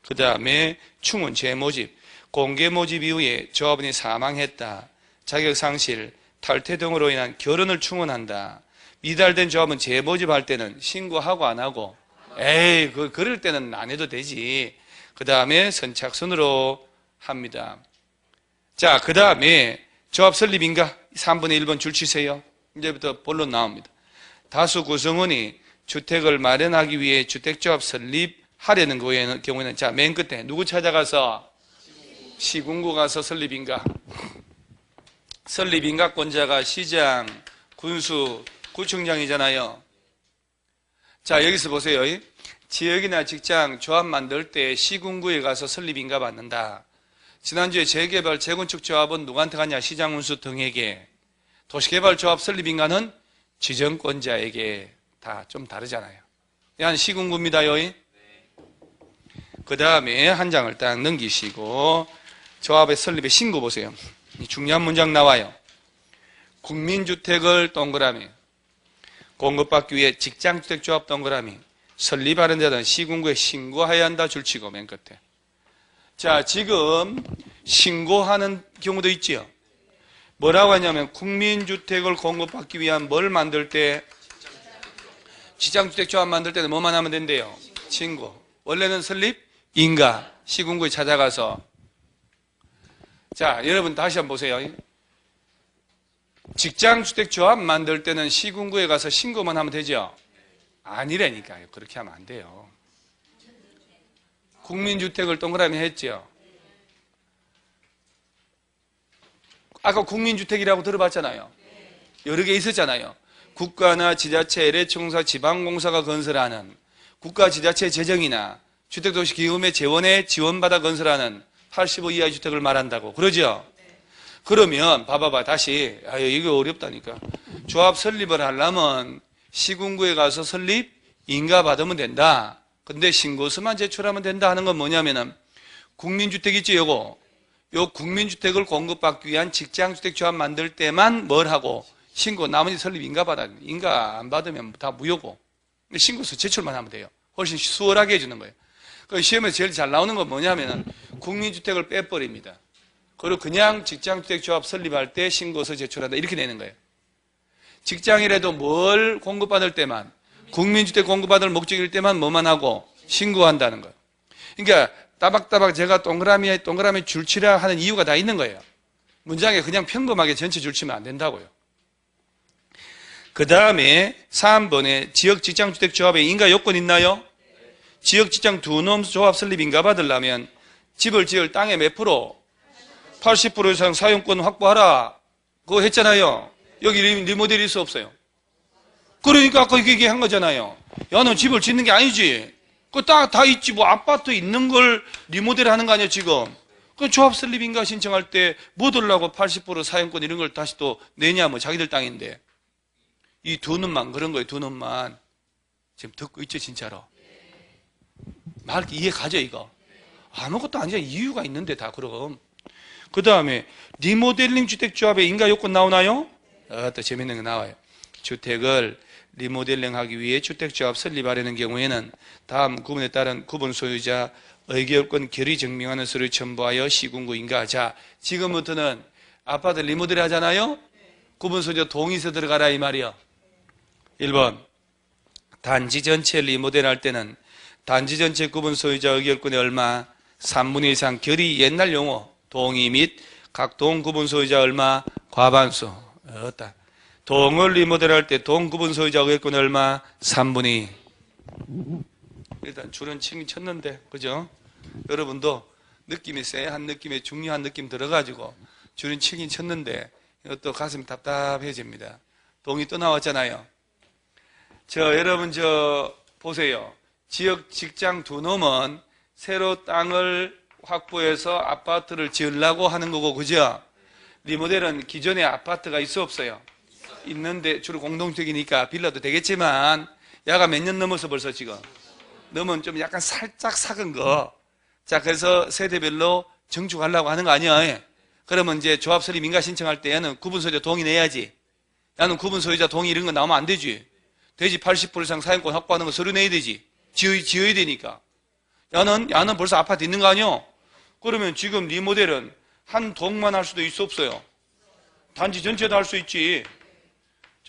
그 다음에 충원 재모집. 공개 모집 이후에 조합원이 사망했다, 자격 상실, 탈퇴 등으로 인한 결혼을 충원한다. 미달된 조합은 재모집할 때는 신고하고 안 하고? 에이, 그럴 때는 안 해도 되지. 그 다음에 선착순으로 합니다. 자, 그 다음에 조합 설립인가? 3분의 1번 줄 치세요. 이제부터 본론 나옵니다. 다수 구성원이 주택을 마련하기 위해 주택조합 설립하려는 경우에는 자, 맨 끝에 누구 찾아가서? 시군구 가서 설립인가. 설립인가권자가 시장, 군수, 구청장이잖아요. 자, 여기서 보세요. 지역이나 직장 조합 만들 때 시군구에 가서 설립인가 받는다. 지난주에 재개발, 재건축 조합은 누구한테 가냐? 시장, 군수 등에게. 도시개발조합 설립인가는 지정권자에게. 다 좀 다르잖아요. 한 시군구입니다요. 그 다음에 한 장을 딱 넘기시고 조합의 설립의 신고 보세요. 중요한 문장 나와요. 국민주택을 동그라미, 공급받기 위해 직장주택조합 동그라미, 설립하는 데는 시군구에 신고해야 한다 줄치고 맨 끝에. 자, 지금 신고하는 경우도 있지요. 뭐라고 하냐면 국민주택을 공급받기 위한 뭘 만들 때? 직장주택조합 만들 때는 뭐만 하면 된대요? 신고. 원래는 설립, 인가, 시군구에 찾아가서. 자, 여러분 다시 한번 보세요. 직장주택조합 만들 때는 시군구에 가서 신고만 하면 되죠? 아니라니까요. 그렇게 하면 안 돼요. 국민주택을 동그라미 했죠. 아까 국민주택이라고 들어봤잖아요. 여러 개 있었잖아요. 국가나 지자체, LH공사, 지방공사가 건설하는 국가 지자체 재정이나 주택도시기금의 재원에 지원받아 건설하는 85 이하의 주택을 말한다고. 그러죠? 그러면 봐봐봐. 다시. 이게 어렵다니까. 조합 설립을 하려면 시군구에 가서 설립 인가 받으면 된다. 근데 신고서만 제출하면 된다 하는 건 뭐냐면은 국민주택 있지 요거. 요 국민주택을 공급받기 위한 직장주택조합 만들 때만 뭘 하고 신고, 나머지 설립 인가 받아야 돼. 인가 안 받으면 다 무효고. 신고서 제출만 하면 돼요. 훨씬 수월하게 해주는 거예요. 그 시험에서 제일 잘 나오는 건 뭐냐면은 국민주택을 빼버립니다. 그리고 그냥 직장주택조합 설립할 때 신고서 제출한다. 이렇게 내는 거예요. 직장이라도 뭘 공급받을 때만, 국민주택 공급받을 목적일 때만 뭐만 하고 신고한다는 거예요. 그러니까 따박따박 제가 동그라미에 줄치라 하는 이유가 다 있는 거예요. 문장에 그냥 평범하게 전체 줄치면 안 된다고요. 그 다음에 3번에 지역직장주택조합에 인가 요건 있나요? 지역직장 두 놈 조합 설립 인가 받으려면 집을 지을 땅의 몇 프로? 80% 이상 사용권 확보하라. 그거 했잖아요. 여기 리모델이 있어 없어요? 그러니까 아까 얘기한 거잖아요. 야, 너 집을 짓는 게 아니지. 그 다 있지. 뭐 아파트 있는 걸 리모델 하는 거 아니야 지금. 그 조합 설립 인가 신청할 때 뭐 들라고 80% 사용권 이런 걸 다시 또 내냐. 뭐 자기들 땅인데. 이 두 놈만 그런 거예요. 두 놈만. 지금 듣고 있죠 진짜로. 말 이해 가죠 이거. 아무것도 아니야. 이유가 있는데 다 그럼. 그 다음에 리모델링 주택조합에 인가 요건 나오나요? 또 재밌는 거 나와요. 주택을 리모델링하기 위해 주택조합 설립하려는 경우에는 다음 구분에 따른 구분 소유자 의결권 결의 증명하는 서류 첨부하여 시군구 인가하자. 지금부터는 아파트 리모델 하잖아요. 구분 소유자 동의서 들어가라 이 말이요. 1번 단지 전체 리모델 할 때는 단지 전체 구분 소유자 의결권이 얼마? 3분의 2 이상 결의 옛날 용어 동의 및 각 동 구분 소유자 얼마? 과반수. 어따. 동을 리모델할 때 동 구분 소유자 의결권 얼마? 3분의 2. 일단 줄은 치긴 쳤는데, 그죠? 여러분도 느낌이 쎄한 느낌에 중요한 느낌 들어가지고 줄은 치긴 쳤는데 이것도 가슴이 답답해집니다. 동이 또 나왔잖아요. 여러분 보세요. 지역 직장 두 놈은 새로 땅을 확보해서 아파트를 지으려고 하는 거고, 그죠? 리모델은 기존에 아파트가 있어 없어요? 있는데 주로 공동주택이니까 빌라도 되겠지만 야가 몇 년 넘어서 벌써 지금 넘은 좀 약간 살짝 삭은 거. 자, 그래서 세대별로 정축하려고 하는 거 아니야? 그러면 이제 조합 설립 인가 신청할 때 야는 구분 소유자 동의 내야지. 야는 구분 소유자 동의 이런 거 나오면 안 되지. 되지. 80% 이상 사용권 확보하는 거 서류 내야 되지. 지어야 되니까. 야는 벌써 아파트 있는 거 아니야? 그러면 지금 리모델은 한 동만 할 수도 있어 없어요? 단지 전체도 할 수 있지.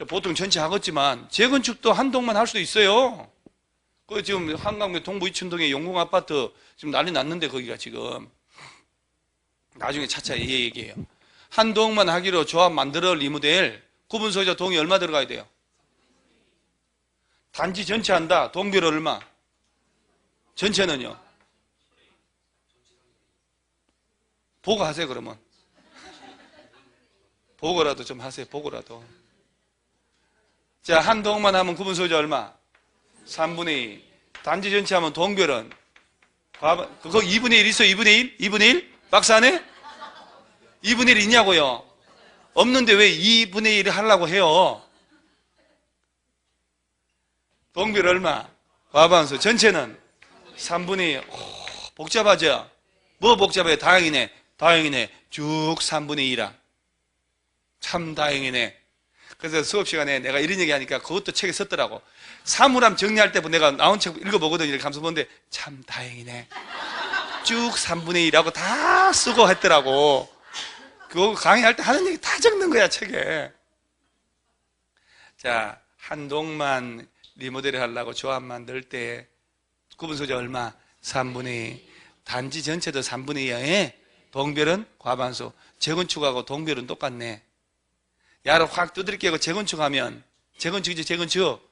보통 전체 하겠지만 재건축도 한 동만 할 수도 있어요. 그 지금 한강의 동부 이천동에 용궁 아파트 지금 난리 났는데 거기가 지금 나중에 차차 얘기해요. 한 동만 하기로 조합 만들어 리모델 구분 소유자 동의 얼마 들어가야 돼요? 단지 전체 한다. 동별 얼마? 전체는요? 보고 하세요 그러면. 보고라도 좀 하세요. 보고라도. 자, 한 동만 하면 구분 소유자 얼마? 3분의 2. 단지 전체 하면 동별은? 그거 2분의 1 있어? 2분의 1? 2분의 1? 박스 안에? 2분의 1 있냐고요? 없는데 왜 2분의 1을 하려고 해요? 동별 얼마? 과반수. 전체는? 3분의 2. 복잡하죠? 뭐 복잡해? 다행이네. 쭉 3분의 2라. 참 다행이네. 그래서 수업 시간에 내가 이런 얘기 하니까 그것도 책에 썼더라고. 사물함 정리할 때 내가 나온 책 읽어보거든요. 이렇게 감사 보는데 참 다행이네. 쭉 3분의 2라고 다 쓰고 했더라고. 그거 강의할 때 하는 얘기 다 적는 거야, 책에. 자, 한 동만 리모델을 하려고 조합 만들 때 구분 소유자 얼마? 3분의 2. 단지 전체도 3분의 2에 동별은 과반수. 재건축하고 동별은 똑같네. 야를 확 두드려 깨고 재건축하면 재건축이지 재건축.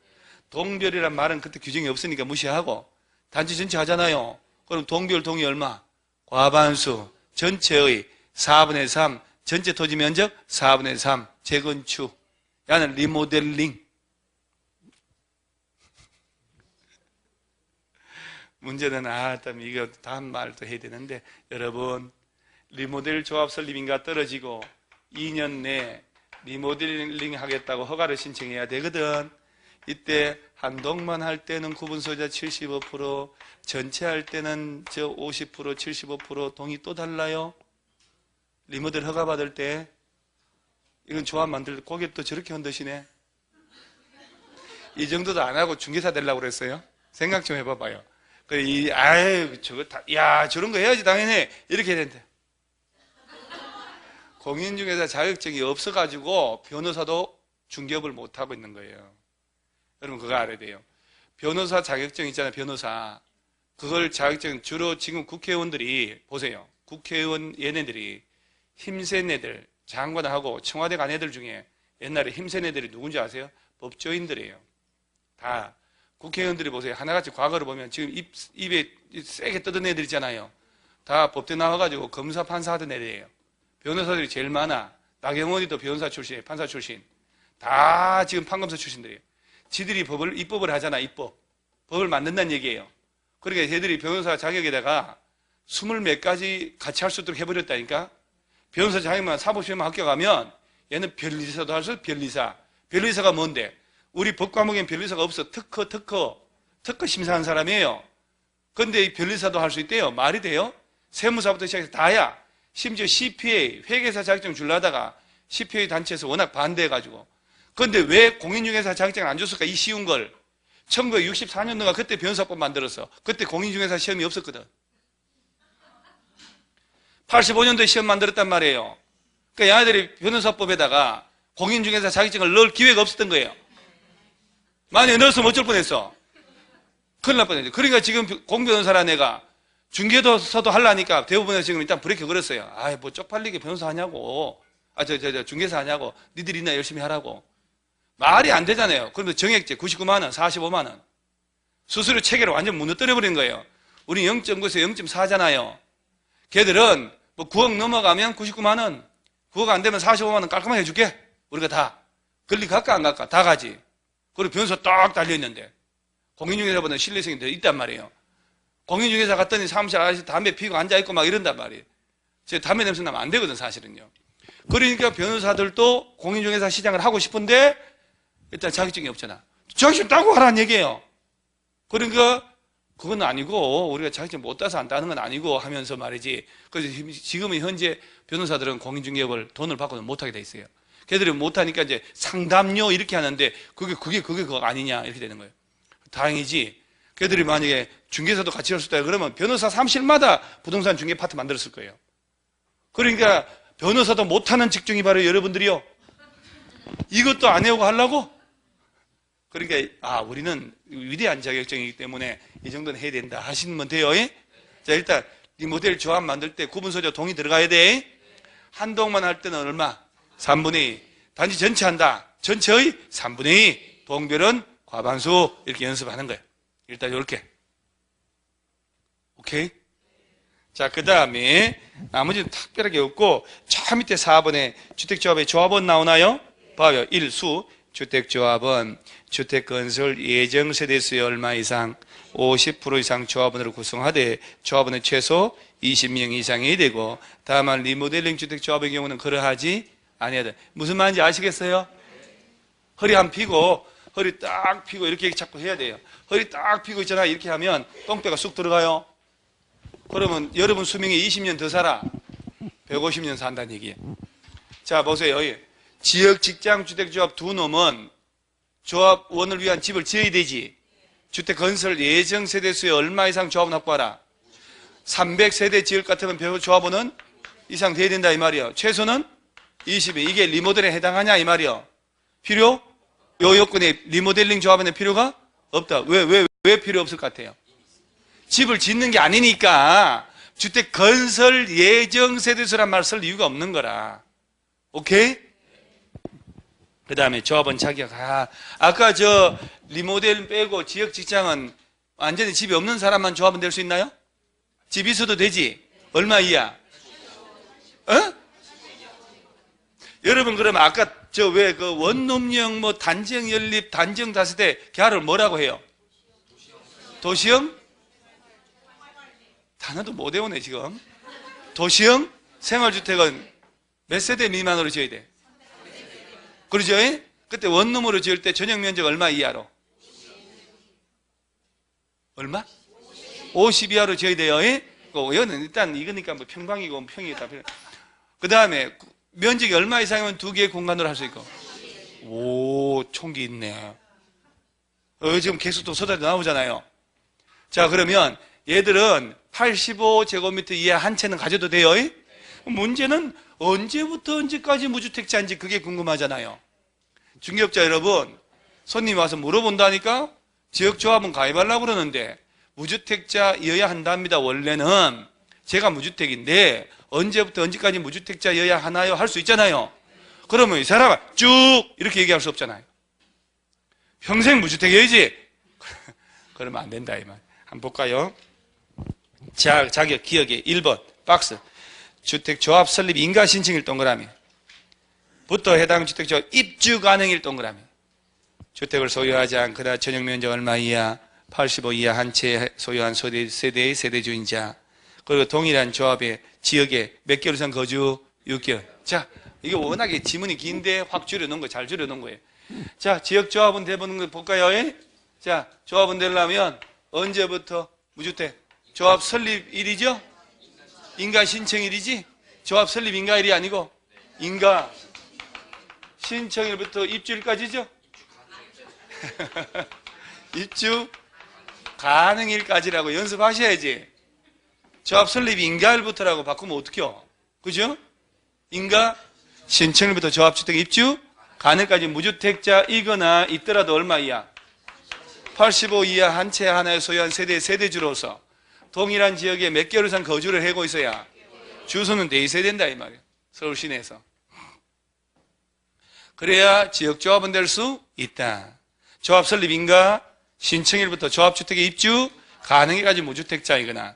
동별이란 말은 그때 규정이 없으니까 무시하고 단지 전체 하잖아요. 그럼 동별 동의 얼마? 과반수. 전체의 4분의 3. 전체 토지 면적 4분의 3. 재건축. 야는 리모델링. 문제는 이거 다음 말도 해야 되는데, 여러분 리모델 조합 설립인가 떨어지고 2년 내에 리모델링 하겠다고 허가를 신청해야 되거든. 이때 한 동만 할 때는 구분 소유자 75%, 전체 할 때는 50%, 75% 동의 또 달라요. 리모델 허가 받을 때 이건 조합 만들 때 고개 또 저렇게 흔드시네. 이 정도도 안 하고 중개사 되려고 그랬어요. 생각 좀 해봐봐요. 저런 거 해야지 당연히 이렇게 해야 된대. 공인중개사 자격증이 없어가지고 변호사도 중개업을 못 하고 있는 거예요. 여러분 그거 알아야 돼요. 변호사 자격증 있잖아요. 변호사. 그걸 자격증 주로 지금 국회의원들이 보세요. 국회의원 얘네들이 힘센 애들, 장관하고 청와대 간 애들 중에 옛날에 힘센 애들이 누군지 아세요? 법조인들이에요. 다. 국회의원들이 보세요. 하나같이 과거를 보면 지금 입에 세게 떠든 애들 있잖아요. 다 법대 나와가지고 검사, 판사 하던 애들이에요. 변호사들이 제일 많아. 나경원이도 변호사 출신이에요. 판사 출신. 다 지금 판검사 출신들이에요. 지들이 입법을 하잖아. 입법. 법을 만든다는 얘기예요. 그러니까 걔들이 변호사 자격에다가 20몇 가지 같이 할 수 있도록 해버렸다니까. 변호사 자격만 사법시험만 합격하면 얘는 변리사도 할 수 있어. 변리사. 변리사가 뭔데? 우리 법과목엔 변리사가 없어. 특허 심사하는 사람이에요. 근데 이 변리사도 할 수 있대요. 말이 돼요? 세무사부터 시작해서 다야. 심지어 CPA, 회계사 자격증 주려다가 CPA 단체에서 워낙 반대해가지고. 근데 왜 공인중개사 자격증을 안 줬을까? 이 쉬운 걸. 1964년도가 그때 변호사법 만들었어. 그때 공인중개사 시험이 없었거든. 85년도에 시험 만들었단 말이에요. 그러니까 얘네들이 변호사법에다가 공인중개사 자격증을 넣을 기회가 없었던 거예요. 만약에 넣었으면 어쩔 뻔했어. 큰일 날 뻔했죠. 그러니까 지금 공변호사라는 애가 중개도서도 하려니까 대부분에서 지금 일단 브레이크 걸었어요. 뭐 쪽팔리게 변호사 하냐고. 중개사 하냐고. 니들이나 열심히 하라고. 말이 안 되잖아요. 그런데 정액제 99만 원, 45만 원. 수수료 체계를 완전 무너뜨려버린 거예요. 우리 0.9에서 0.4잖아요. 걔들은 뭐 9억 넘어가면 99만 원, 9억 안 되면 45만 원 깔끔하게 해줄게. 우리가 다. 권리 갈까 안 갈까? 다 가지. 그리고 변호사 딱 달려있는데 공인중개사보다 신뢰성이 더 있단 말이에요. 공인중개사 갔더니 사무실 아저씨 담배 피우고 앉아있고 막 이런단 말이에요. 제 담배 냄새 나면 안 되거든 사실은요. 그러니까 변호사들도 공인중개사 시장을 하고 싶은데 일단 자격증이 없잖아. 자격증 따고 하라는 얘기예요. 그러니까 그건 아니고 우리가 자격증 못 따서 안 따는 건 아니고 하면서 말이지. 그래서 지금은 현재 변호사들은 공인중개업을 돈을 받고는 못하게 돼 있어요. 걔들이 못하니까 이제 상담료 이렇게 하는데 그게 그거 아니냐 이렇게 되는 거예요. 다행이지. 걔들이 만약에 중개사도 같이 할 수 있다 그러면 변호사 사무실마다 부동산 중개 파트 만들었을 거예요. 그러니까 변호사도 못하는 직종이 바로 여러분들이요. 이것도 안 해오고 하려고? 그러니까 우리는 위대한 자격증이기 때문에 이 정도는 해야 된다 하시면 돼요. 자, 일단 이 모델 조합 만들 때 구분소유자 동의 들어가야 돼. 한동만 할 때는 얼마? 3분의 2. 단지 전체 한다. 전체의 3분의 2. 동별은 과반수. 이렇게 연습하는 거예요. 일단 이렇게. 오케이? 자, 그 다음에 나머지는 특별하게 없고 저 밑에 4번에 주택조합의 조합원 나오나요? 봐요. 1수 주택조합은 주택건설 예정세대수의 얼마 이상 50% 이상 조합원으로 구성하되 조합원은 최소 20명 이상이 되고 다만 리모델링 주택조합의 경우는 그러하지 아니야 돼. 무슨 말인지 아시겠어요? 허리 한 펴고 허리 딱 펴고 이렇게 자꾸 해야 돼요. 허리 딱 펴고 있잖아. 이렇게 하면 똥배가 쑥 들어가요. 그러면 여러분 수명이 20년 더 살아. 150년 산다는 얘기예요. 자, 보세요. 지역 직장 주택조합 두 놈은 조합원을 위한 집을 지어야 되지. 주택건설 예정 세대수의 얼마 이상 조합원 확보하라. 300세대 지을 것 같으면 조합원은 이상 돼야 된다 이 말이에요. 최소는 20인. 이게 리모델에 해당하냐 이 말이에요. 필요? 요 요건에 리모델링 조합원의 필요가 없다. 왜 필요 없을 것 같아요? 집을 짓는 게 아니니까 주택 건설 예정 세대수란 말 쓸 이유가 없는 거라. 오케이? 그 다음에 조합원 자격. 아까 저 리모델 빼고 지역 직장은 완전히 집이 없는 사람만 조합원 될 수 있나요? 집 있어도 되지? 얼마 이하? 어? 여러분, 그러면 아까 저 왜 그 원룸형 뭐 단지형 연립, 단지형 다세대 걔를 뭐라고 해요? 도시형? 단어도 못 외우네, 지금. 도시형 생활주택은 몇 세대 미만으로 지어야 돼? 그러죠? 그때 원룸으로 지을 때 전용 면적 얼마 이하로? 얼마? 50 이하로 지어야 돼요. 이거는 일단 이거니까 뭐 평방이고 평이다. 그 다음에 면적이 얼마 이상이면 두 개의 공간으로 할 수 있고. 오, 총기 있네. 지금 계속 또 서다도 나오잖아요. 자, 그러면 얘들은 85제곱미터 이하 한 채는 가져도 돼요. 문제는 언제부터 언제까지 무주택자인지 그게 궁금하잖아요. 중개업자 여러분, 손님 와서 물어본다니까? 지역조합은 가입하려고 그러는데 무주택자여야 한답니다. 원래는 제가 무주택인데 언제부터 언제까지 무주택자여야 하나요? 할 수 있잖아요. 그러면 이 사람은 쭉 이렇게 얘기할 수 없잖아요. 평생 무주택이어야지. 그러면 안 된다 이 말. 한번 볼까요? 자, 자격 기억에 1번 박스 주택조합 설립 인가 신청일 동그라미 부터 해당 주택조합 입주 가능일 동그라미 주택을 소유하지 않거나 전용 면적 얼마 이하 85 이하 한 채 소유한 세대의 세대주인자 그리고 동일한 조합의 지역에 몇 개월 이상 거주 6개월. 자, 이게 워낙에 지문이 긴데 확 줄여놓은 거, 잘 줄여놓은 거예요. 자, 지역 조합은 되보는 거 볼까요? 자, 조합은 되려면 언제부터 무주택? 조합 설립일이죠? 인가 신청일이지? 조합 설립 인가일이 아니고 인가 신청일부터 입주일까지죠? 입주 가능일까지라고 연습하셔야지. 조합 설립 인가일부터라고 바꾸면 어떡해요? 그죠? 인가 신청일부터 조합주택 입주 가능까지 무주택자이거나 있더라도 얼마 이하? 85 이하 한 채 하나에 소유한 세대의 세대주로서 동일한 지역에 몇 개월 이상 거주를 하고 있어야 주소는 돼 있어야 된다 이 말이에요. 서울 시내에서. 그래야 지역조합은 될 수 있다. 조합 설립 인가 신청일부터 조합주택에 입주 가능해까지 무주택자이거나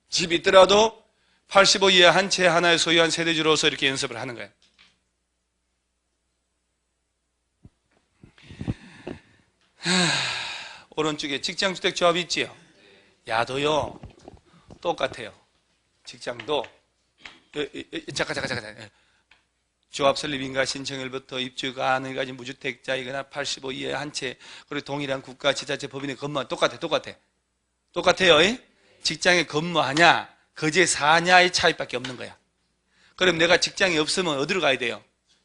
집이 있더라도 85 이하 한 채 하나에 소유한 세대주로서 이렇게 연습을 하는 거예요. 오른쪽에 직장주택 조합이 있지요. 야도요 똑같아요. 직장도 잠깐 조합 설립인가 신청일부터 입주 가능까지 무주택자이거나 85 이하 한 채 그리고 동일한 국가 지자체 법인의 근무 똑같아요. 직장에 근무하냐 거기에 사냐의 차이밖에 없는 거야. 그럼 내가 직장이 없으면 어디로 가야 돼요?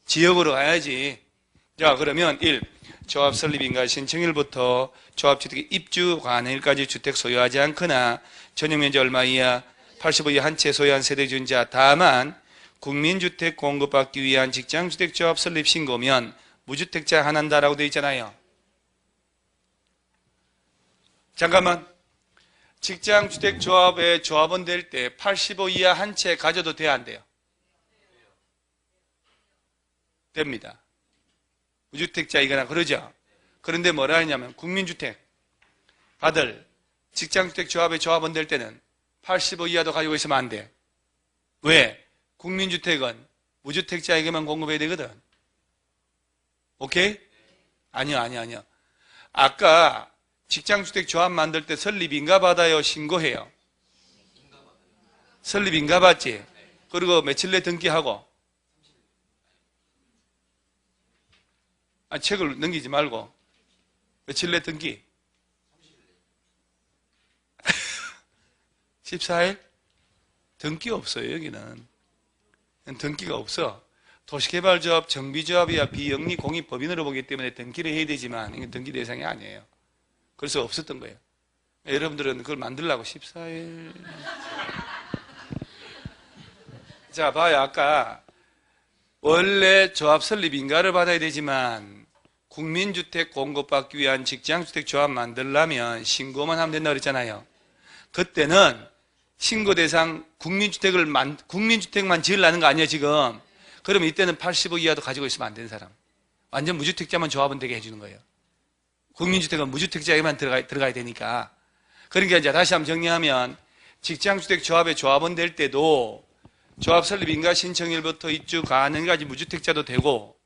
지역으로 가야지. 자, 그러면 1. 조합 설립인가 신청일부터 조합주택에 입주 가능일까지 주택 소유하지 않거나 전용 면적 얼마 이하 85 이하 한 채 소유한 세대주인자 다만 국민주택 공급받기 위한 직장주택조합 설립 신고면 무주택자 한한다라고 되어 있잖아요. 잠깐만. 직장주택조합에 조합원 될 때 85 이하 한 채 가져도 돼야 안 돼요? 됩니다. 무주택자이거나 그러죠. 그런데 뭐라 하냐면 국민주택 받을 직장주택조합에 조합원 될 때는 85 이하도 가지고 있으면 안 돼. 왜? 국민주택은 무주택자에게만 공급해야 되거든. 오케이? 아니요. 아까 직장주택조합 만들 때 설립인가 받아요? 신고해요? 설립인가 받지? 그리고 며칠 내 등기하고 책을 넘기지 말고 며칠 내 등기? 14일? 등기 없어요 여기는. 등기가 없어. 도시개발조합, 정비조합이야 비영리 공익법인으로 보기 때문에 등기를 해야 되지만 이건 등기 대상이 아니에요. 그래서 없었던 거예요. 여러분들은 그걸 만들려고 14일. 자, 봐요. 아까 원래 조합 설립 인가를 받아야 되지만 국민주택 공급받기 위한 직장주택 조합 만들려면 신고만 하면 된다고 그랬잖아요. 그때는 신고 대상 국민주택만 지으려는 거 아니에요 지금. 그러면 이때는 85 이하도 가지고 있으면 안 되는 사람. 완전 무주택자만 조합은 되게 해주는 거예요. 국민주택은 무주택자에게만 들어가야 되니까. 그러니까 이제 다시 한번 정리하면 직장주택 조합의 조합원 될 때도 조합 설립 인가 신청일부터 입주 가능까지 무주택자도 되고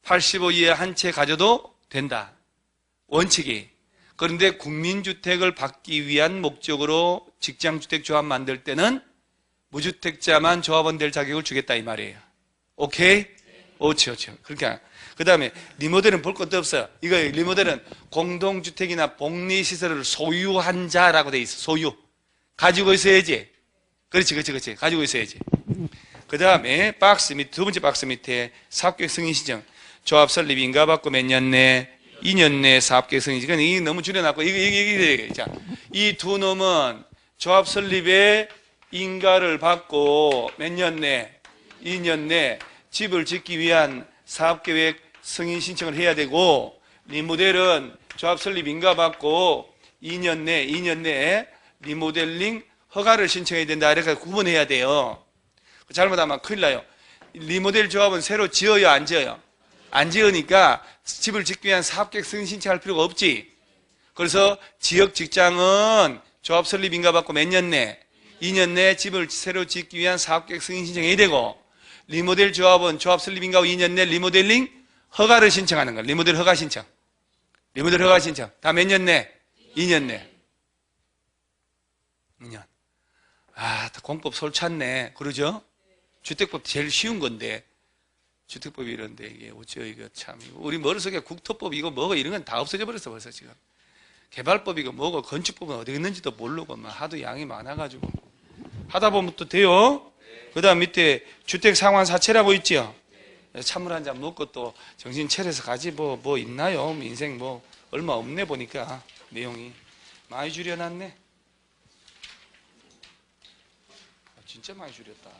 85 이하 한 채 가져도 된다. 원칙이. 그런데 국민주택을 받기 위한 목적으로 직장주택 조합 만들 때는 무주택자만 조합원 될 자격을 주겠다 이 말이에요. 오케이? 오치. 그러니까 그 다음에 리모델은 볼 것도 없어요. 이거 리모델은 공동주택이나 복리시설을 소유한 자라고 돼 있어. 소유. 가지고 있어야지. 그렇지. 가지고 있어야지. 그 다음에 박스 밑, 두 번째 박스 밑에 사업계획 승인 신청. 조합 설립 인가 받고 몇 년 내? 2년 내 사업계획 승인 신청. 이게 너무 줄여놨고, 자, 이 두 놈은 조합 설립에 인가를 받고 몇 년 내? 2년 내 집을 짓기 위한 사업계획 승인 신청을 해야 되고, 리모델은 조합 설립 인가 받고 2년 내에 리모델링 허가를 신청해야 된다. 이렇게 구분해야 돼요. 잘못하면 큰일 나요. 리모델 조합은 새로 지어요, 안 지어요? 안 지으니까 집을 짓기 위한 사업계획 승인 신청할 필요가 없지. 그래서 지역 직장은 조합 설립 인가 받고 몇 년 내? 2년 내 집을 새로 짓기 위한 사업계획 승인 신청해야 되고, 리모델 조합은 조합 설립 인가 후 2년 내 리모델링 허가를 신청하는 거야. 리모델 허가 신청. 다 몇 년 내? 2년 내. 2년. 공법 솔찼네. 그러죠? 주택법 제일 쉬운 건데. 주택법이 이런데, 이게, 어쩌, 이거 참. 우리 머릿속에 국토법 이거 뭐고 이런 건 다 없어져 버렸어, 벌써 지금. 개발법 이거 뭐고, 건축법은 어디 있는지도 모르고, 막 하도 양이 많아가지고. 하다 보면 또 돼요? 그 다음 밑에 주택상환사채라고 있죠? 찬물 한 잔 먹고 또 정신 차려서 가지, 뭐 있나요? 인생 얼마 없네, 보니까. 내용이. 많이 줄여놨네. 진짜 많이 줄였다.